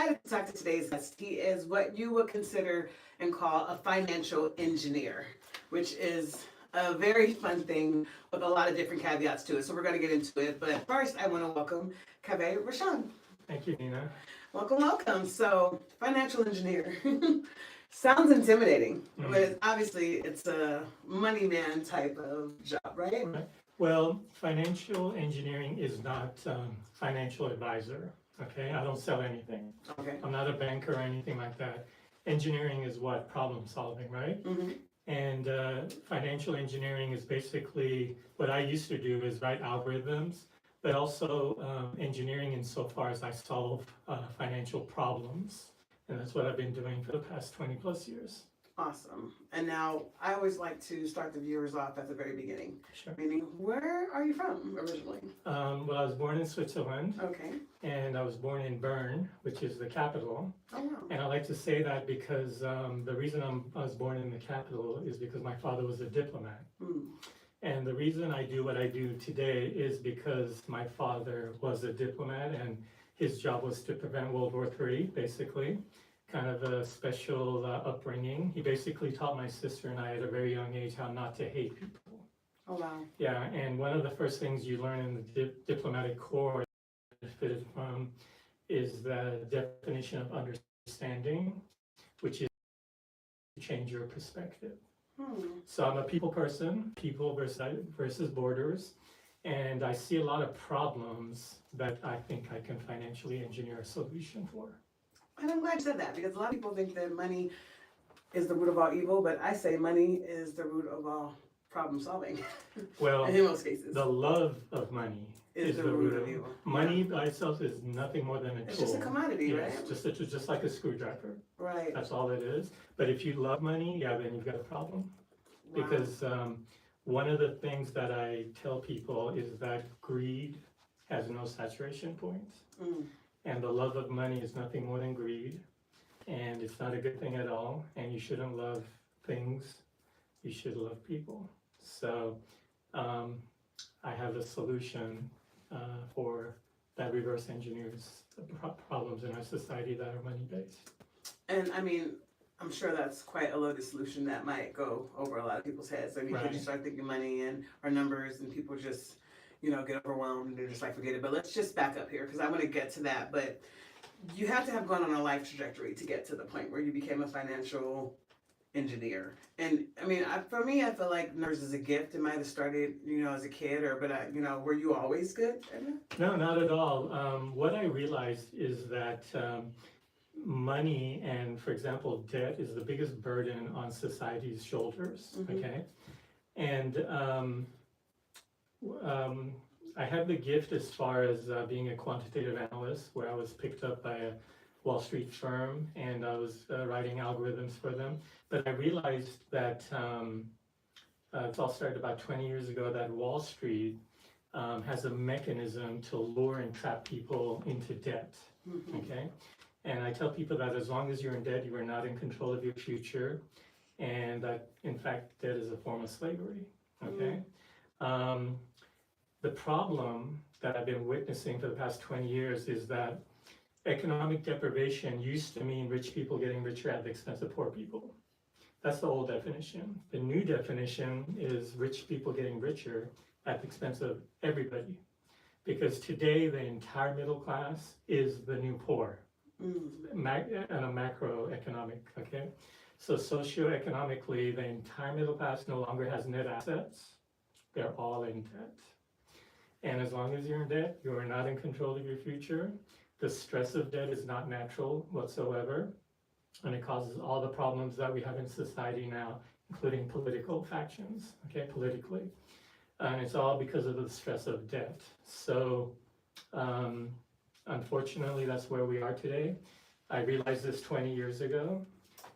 excited to talk to today's guest. He is what you would consider and call a financial engineer, which is a very fun thing with a lot of different caveats to it. So we're going to get into it. But first, I want to welcome Kaveh Roshan. Thank you, Nina. Welcome, welcome. So, financial engineer. Sounds intimidating, but obviously it's a money man type of job, right? Right. Well, financial engineering is not financial advisor. Okay, I don't sell anything. Okay. I'm not a banker or anything like that. Engineering is what? Problem solving, right? Mm-hmm. And financial engineering is basically what I used to do is write algorithms, but also engineering insofar as I solve financial problems. And that's what I've been doing for the past 20 plus years. Awesome. And now I always like to start the viewers off at the very beginning. Sure. Meaning, where are you from originally? Well, I was born in Switzerland. Okay. And I was born in Bern, which is the capital. Oh, wow. And I like to say that because the reason I was born in the capital is because my father was a diplomat. Mm. And the reason I do what I do today is because my father was a diplomat and his job was to prevent World War III, basically. Kind of a special upbringing. He basically taught my sister and I at a very young age how not to hate people. Oh, wow. Yeah, and one of the first things you learn in the diplomatic corps benefited from is the definition of understanding, which is to change your perspective. So I'm a people person, people versus borders, and I see a lot of problems that I think I can financially engineer a solution for. And I'm glad you said that because a lot of people think that money is the root of all evil, but I say money is the root of all problem solving. Well, in most cases, the love of money is the root of evil. Money by itself is nothing more than a tool. It's just a commodity, right? It's just like a screwdriver. Right. That's all it is. But if you love money, yeah, then you've got a problem. Wow. Because one of the things that I tell people is that greed has no saturation point. Mm. And the love of money is nothing more than greed. And it's not a good thing at all. And you shouldn't love things. You should love people. So I have a solution for that reverse engineers the problems in our society that are money-based. And I mean, I'm sure that's quite a loaded solution that might go over a lot of people's heads. I mean, Right. you start thinking money and our numbers and people just, get overwhelmed and they're just like, forget it. But let's just back up here because I want to get to that. But you have to have gone on a life trajectory to get to the point where you became a financial engineer. And I mean, for me, I feel like numbers is a gift. It might have started, as a kid but were you always good at it? No, not at all. What I realized is that money and, for example, debt is the biggest burden on society's shoulders, okay? And I have the gift as far as being a quantitative analyst, where I was picked up by a Wall Street firm and I was writing algorithms for them. But I realized that it all started about 20 years ago, that Wall Street has a mechanism to lure and trap people into debt, okay? And I tell people that as long as you're in debt, you are not in control of your future, and that, in fact, debt is a form of slavery, okay? The problem that I've been witnessing for the past 20 years is that economic deprivation used to mean rich people getting richer at the expense of poor people. That's the old definition. The new definition is rich people getting richer at the expense of everybody. Because today, the entire middle class is the new poor. On a macroeconomic, okay? So socioeconomically, the entire middle class no longer has net assets. They're all in debt. And as long as you're in debt, you are not in control of your future. The stress of debt is not natural whatsoever. And it causes all the problems that we have in society now, including political factions, okay, politically. And it's all because of the stress of debt. So, unfortunately, that's where we are today. I realized this 20 years ago,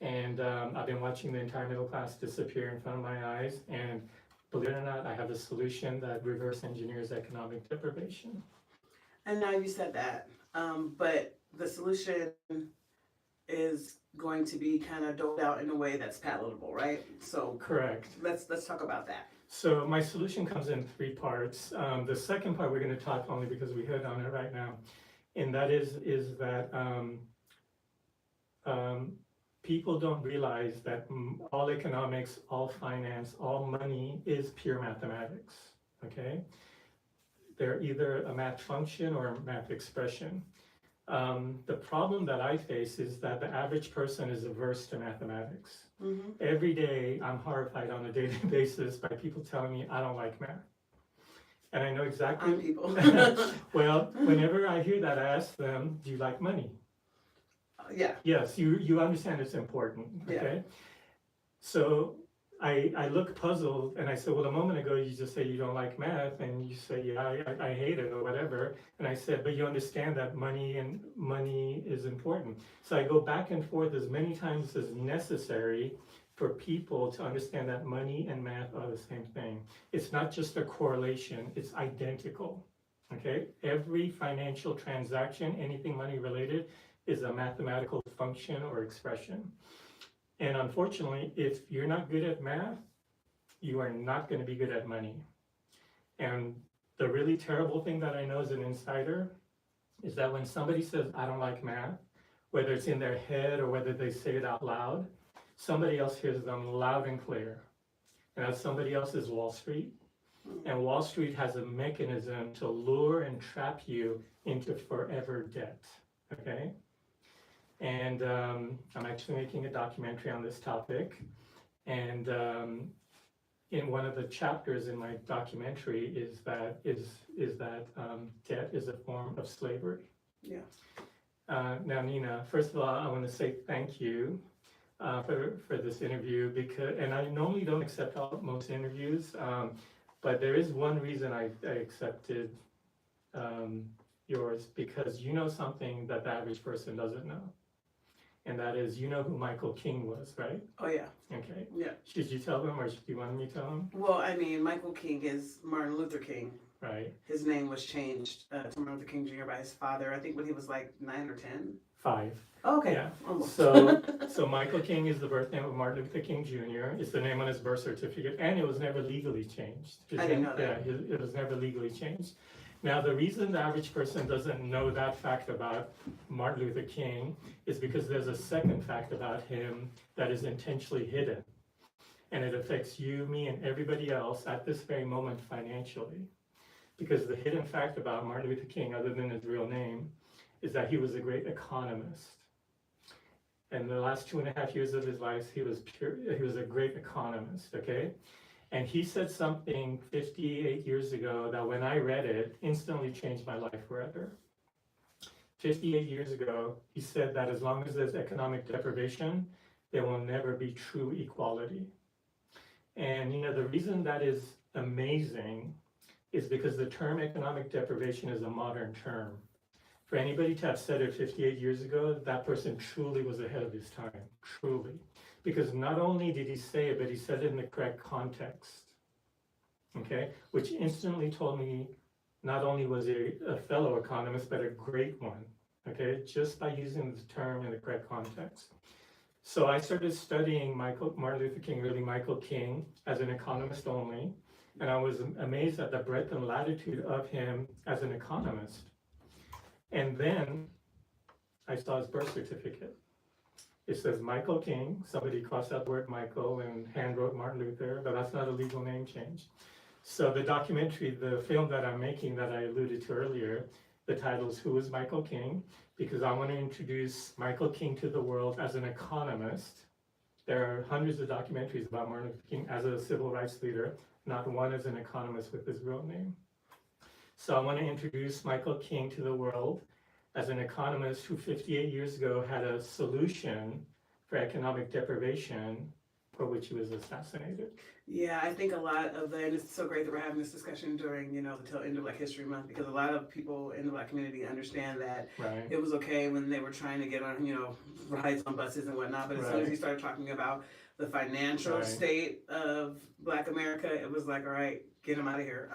and I've been watching the entire middle class disappear in front of my eyes. And believe it or not, I have a solution that reverse engineers economic deprivation. And now you said that, but the solution is going to be kind of doled out in a way that's palatable, right? So correct. Let's talk about that. So my solution comes in 3 parts. The second part we're going to talk only because we hit on it right now, and that is that people don't realize that all economics, all finance, all money is pure mathematics, okay? They're either a math function or a math expression. The problem that I face is that the average person is averse to mathematics. Mm-hmm. Every day, I'm horrified on a daily basis by people telling me I don't like math. And I know exactly. I'm people. Well, whenever I hear that, I ask them, do you like money? Yeah. Yes, you understand it's important, Yeah. okay? So I look puzzled and I said, well, a moment ago you just say you don't like math and you say, yeah, I hate it or whatever. And I said, but you understand that money is important. So I go back and forth as many times as necessary for people to understand that money and math are the same thing. It's not just a correlation, it's identical, okay? Every financial transaction, anything money related, is a mathematical function or expression. And unfortunately, if you're not good at math, you are not going to be good at money. And the really terrible thing that I know as an insider is that when somebody says, I don't like math, whether it's in their head or whether they say it out loud, somebody else hears them loud and clear. And that somebody else is Wall Street. And Wall Street has a mechanism to lure and trap you into forever debt, okay? And I'm actually making a documentary on this topic. And in one of the chapters in my documentary is that debt is a form of slavery. Yeah. Now, Nina, first of all, I want to say thank you for this interview and I normally don't accept most interviews, but there is one reason I accepted yours, because you know something that the average person doesn't know. And that is, you know who Michael King was, right? Oh, yeah. Okay. Yeah. Should you tell them or should you want me to tell them? Well, I mean, Michael King is Martin Luther King. Right. His name was changed to Martin Luther King Jr. by his father, I think when he was like 9 or 10. 5. Oh, okay. Yeah. Almost. So Michael King is the birth name of Martin Luther King Jr. It's the name on his birth certificate, and it was never legally changed. I didn't know that. Yeah, it was never legally changed. Now, the reason the average person doesn't know that fact about Martin Luther King is because there's a second fact about him that is intentionally hidden. And it affects you, me, and everybody else at this very moment financially. Because the hidden fact about Martin Luther King, other than his real name, is that he was a great economist. And the last 2.5 years of his life, he was a great economist, okay? And he said something 58 years ago that when I read it, instantly changed my life forever. 58 years ago, he said that as long as there's economic deprivation, there will never be true equality. And you know, the reason that is amazing is because the term economic deprivation is a modern term. For anybody to have said it 58 years ago, that person truly was ahead of his time, truly. Because not only did he say it, but he said it in the correct context, okay? Which instantly told me not only was he a fellow economist, but a great one, okay? Just by using the term in the correct context. So I started studying Martin Luther King, really Michael King, as an economist only. And I was amazed at the breadth and latitude of him as an economist. And then I saw his birth certificate. It says Michael King. Somebody crossed out the word Michael and hand wrote Martin Luther, but that's not a legal name change. So the documentary, the film that I'm making that I alluded to earlier, the title is Who is Michael King? Because I want to introduce Michael King to the world as an economist. There are hundreds of documentaries about Martin Luther King as a civil rights leader, not one as an economist with his real name. So I want to introduce Michael King to the world as an economist who 58 years ago had a solution for economic deprivation for which he was assassinated. Yeah, I think a lot of and it's so great that we're having this discussion during, the tail end of Black History Month, because a lot of people in the Black community understand that Right. it was okay when they were trying to get on, rides on buses and whatnot, but as soon as you started talking about the financial state of Black America, it was like, all right, get them out of here.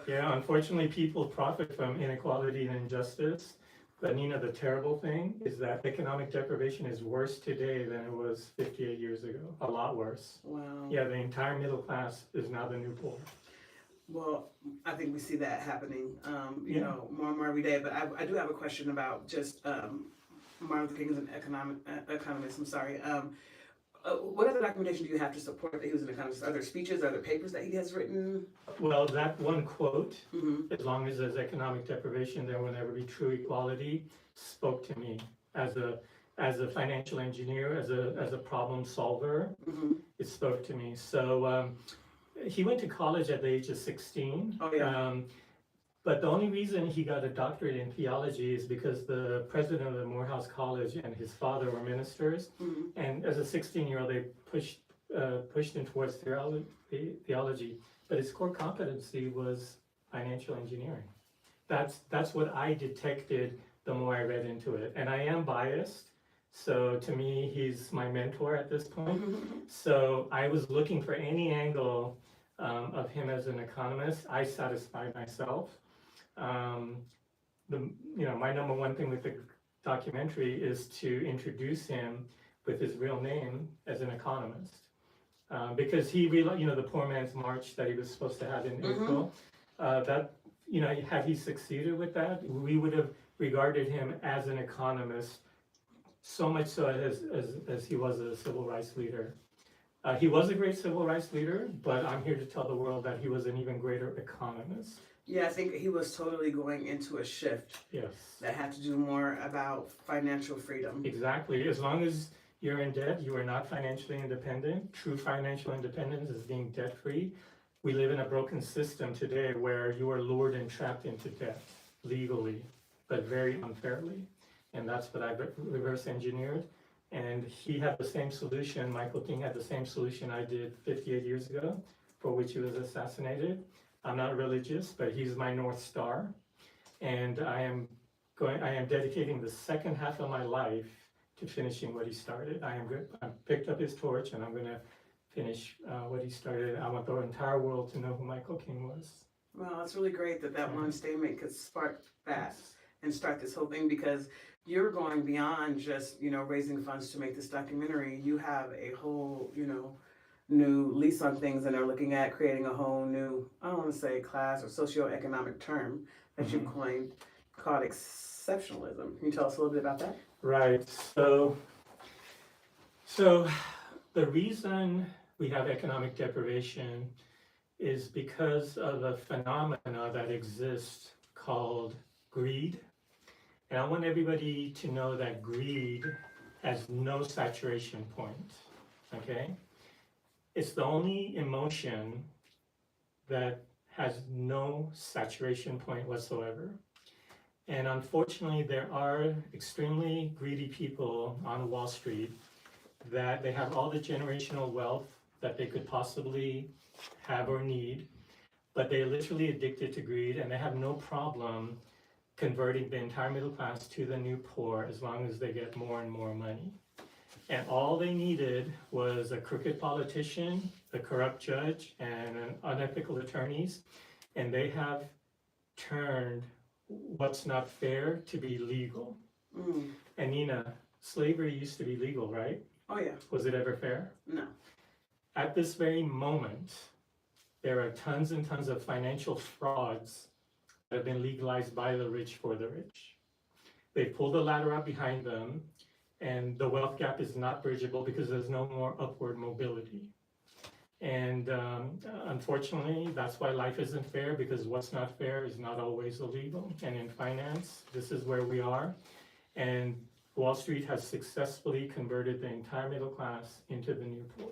Yeah, unfortunately, people profit from inequality and injustice. But Nina, the terrible thing is that economic deprivation is worse today than it was 58 years ago. A lot worse. Wow. Yeah, the entire middle class is now the new poor. Well, I think we see that happening, more and more every day. But I do have a question about just Martin Luther King is an economist. I'm sorry. What other documentation do you have to support that he was an economist? Are there speeches, are there papers that he has written? Well, that one quote, Mm-hmm. as long as there's economic deprivation, there will never be true equality, spoke to me as a financial engineer, as a problem solver. Mm-hmm. It spoke to me. So he went to college at the age of 16. Oh, yeah. But the only reason he got a doctorate in theology is because the president of the Morehouse College and his father were ministers. Mm-hmm. And as a 16-year-old, they pushed him towards theology. But his core competency was financial engineering. That's what I detected the more I read into it. And I am biased. So to me, he's my mentor at this point. So I was looking for any angle of him as an economist. I satisfied myself. My number one thing with the documentary is to introduce him with his real name as an economist. Because he realized, the poor man's march that he was supposed to have in April, had he succeeded with that, we would have regarded him as an economist, so much so as he was a civil rights leader. He was a great civil rights leader, but I'm here to tell the world that he was an even greater economist. Yeah, I think he was totally going into a shift. Yes. That had to do more about financial freedom. Exactly. As long as you're in debt, you are not financially independent. True financial independence is being debt-free. We live in a broken system today where you are lured and trapped into debt legally, but very unfairly. And that's what I reverse engineered. And he had the same solution, Michael King had the same solution I did 58 years ago, for which he was assassinated. I'm not religious, but he's my North Star. And I am dedicating the second half of my life to finishing what he started. I picked up his torch and I'm gonna finish what he started. I want the entire world to know who Michael King was. Well, it's really great that one statement could spark that and start this whole thing, because you're going beyond just, raising funds to make this documentary. You have a whole, new lease on things, and they're looking at creating a whole new, I don't want to say class or socioeconomic term that you've coined called exceptionalism. Can you tell us a little bit about that? Right. So the reason we have economic deprivation is because of a phenomena that exists called greed. And I want everybody to know that greed has no saturation point, okay? It's the only emotion that has no saturation point whatsoever. And unfortunately, there are extremely greedy people on Wall Street that they have all the generational wealth that they could possibly have or need, but they're literally addicted to greed, and they have no problem converting the entire middle class to the new poor as long as they get more and more money. And all they needed was a crooked politician, a corrupt judge, and unethical attorneys, and they have turned what's not fair to be legal. And Nina, slavery used to be legal, right? Oh yeah. Was it ever fair? No. At this very moment, there are tons and tons of financial frauds that have been legalized by the rich for the rich. They pull the ladder up behind them, and the wealth gap is not bridgeable because there's no more upward mobility. And unfortunately, that's why life isn't fair, because what's not fair is not always illegal. And in finance, this is where we are. And Wall Street has successfully converted the entire middle class into the new poor.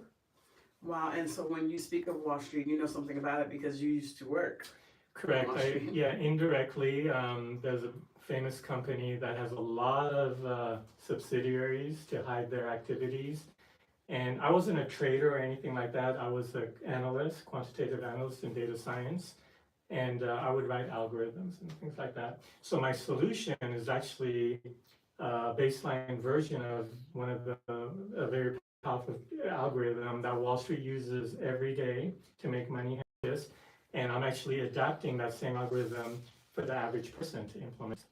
Wow, and so when you speak of Wall Street, you know something about it because you used to work. Correct. Indirectly, there's a famous company that has a lot of subsidiaries to hide their activities. And I wasn't a trader or anything like that. I was an analyst, quantitative analyst in data science. And I would write algorithms and things like that. So my solution is actually a baseline version of one of a very powerful algorithm that Wall Street uses every day to make money. And I'm actually adapting that same algorithm for the average person to implement.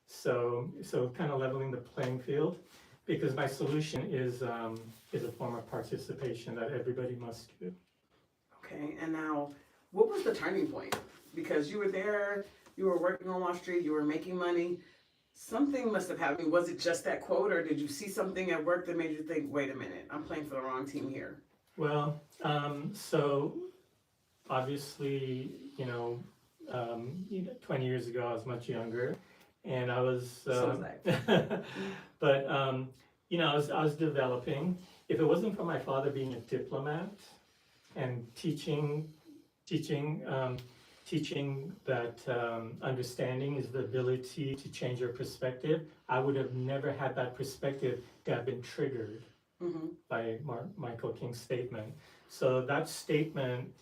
So kind of leveling the playing field, because my solution is a form of participation that everybody must do. Okay, and now, what was the turning point? Because you were there, you were working on Wall Street, you were making money. Something must have happened. Was it just that quote, or did you see something at work that made you think, wait a minute, I'm playing for the wrong team here? Well, so obviously, 20 years ago, I was much younger, and I was, So was I. but, I was developing. If it wasn't for my father being a diplomat and teaching that understanding is the ability to change your perspective, I would have never had that perspective to have been triggered Mm-hmm. by Michael King's statement. So that statement,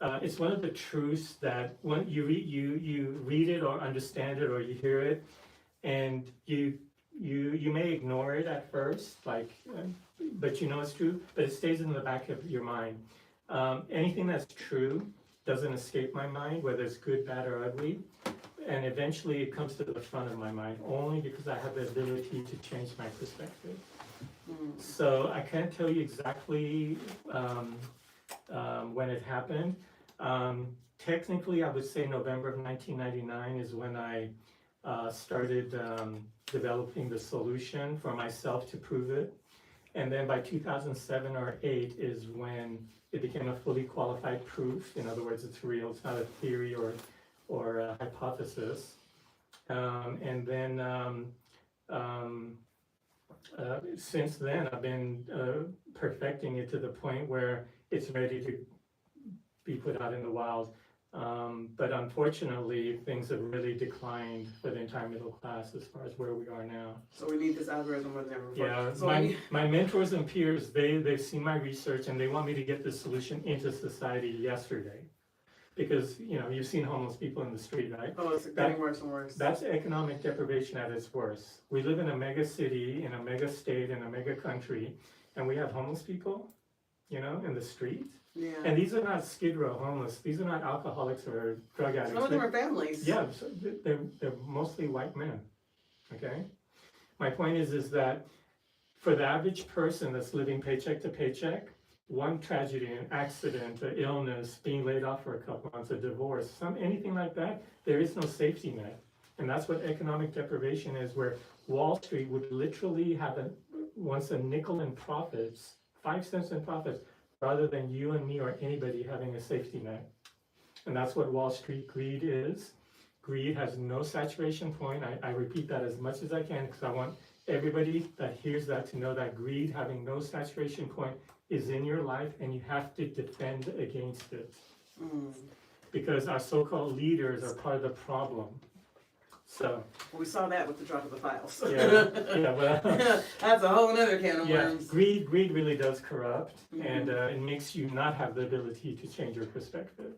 it's one of the truths that when you read it or understand it or you hear it, and you may ignore it at first, but you know it's true, but it stays in the back of your mind. Anything that's true doesn't escape my mind, whether it's good, bad, or ugly, and eventually it comes to the front of my mind only because I have the ability to change my perspective. So I can't tell you exactly when it happened. Technically, I would say November of 1999 is when I started developing the solution for myself to prove it. And then by 2007 or 8 is when it became a fully qualified proof. In other words, it's real. It's not a theory or a hypothesis. And then since then, I've been perfecting it to the point where it's ready to be put out in the wild. But unfortunately, things have really declined for the entire middle class as far as where we are now. So we need this algorithm more than ever before. Yeah, So my mentors and peers, they've seen my research and they want me to get this solution into society yesterday. Because, you've seen homeless people in the street, right? Oh, it's getting worse and worse. That's economic deprivation at its worst. We live in a mega city, in a mega state, in a mega country, and we have homeless people, in the street. Yeah. And these are not Skid Row homeless. These are not alcoholics or drug addicts. Some of them are families. Yeah, so they're mostly white men. Okay. My point is that for the average person that's living paycheck to paycheck, one tragedy, an accident, an illness, being laid off for a couple months, a divorce, anything like that, there is no safety net. And that's what economic deprivation is, where Wall Street would literally have once a nickel in profits, 5 cents in profits, rather than you and me or anybody having a safety net. And that's what Wall Street greed is. Greed has no saturation point. I repeat that as much as I can because I want everybody that hears that to know that greed having no saturation point is in your life and you have to defend against it. Because our so-called leaders are part of the problem. So we saw that with the drop of the files. Well, that's a whole other can of worms. Greed really does corrupt, and it makes you not have the ability to change your perspective.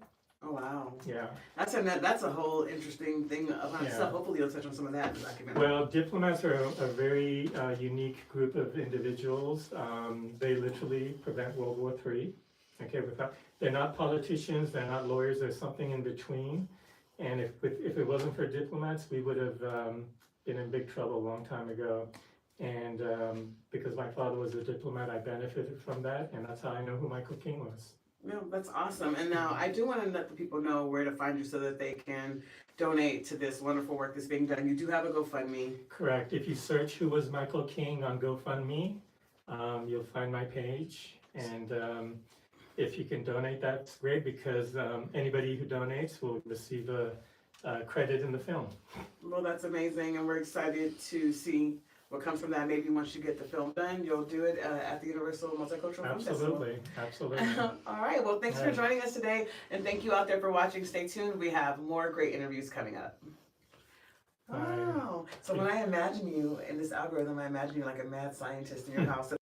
Oh wow. Yeah. That's a whole interesting thing about itself. Hopefully you'll touch on some of that in the documentary. Well, diplomats are a very unique group of individuals. They literally prevent World War III. Okay, they're not politicians, they're not lawyers, there's something in between. And if it wasn't for diplomats, we would have been in big trouble a long time ago. And because my father was a diplomat, I benefited from that, and that's how I know who Michael King was. No, that's awesome. And now I do want to let the people know where to find you so that they can donate to this wonderful work that's being done. You do have a GoFundMe. Correct. If you search who was Michael King on GoFundMe, you'll find my page. And if you can donate, that's great because anybody who donates will receive a credit in the film. Well, that's amazing. And we're excited to see what comes from that. Maybe once you get the film done, you'll do it at the Universal Multicultural Film Festival. Absolutely. All right. Well, thanks for joining us today. And thank you out there for watching. Stay tuned. We have more great interviews coming up. Wow. So when I imagine you in this algorithm, I imagine you like a mad scientist in your house.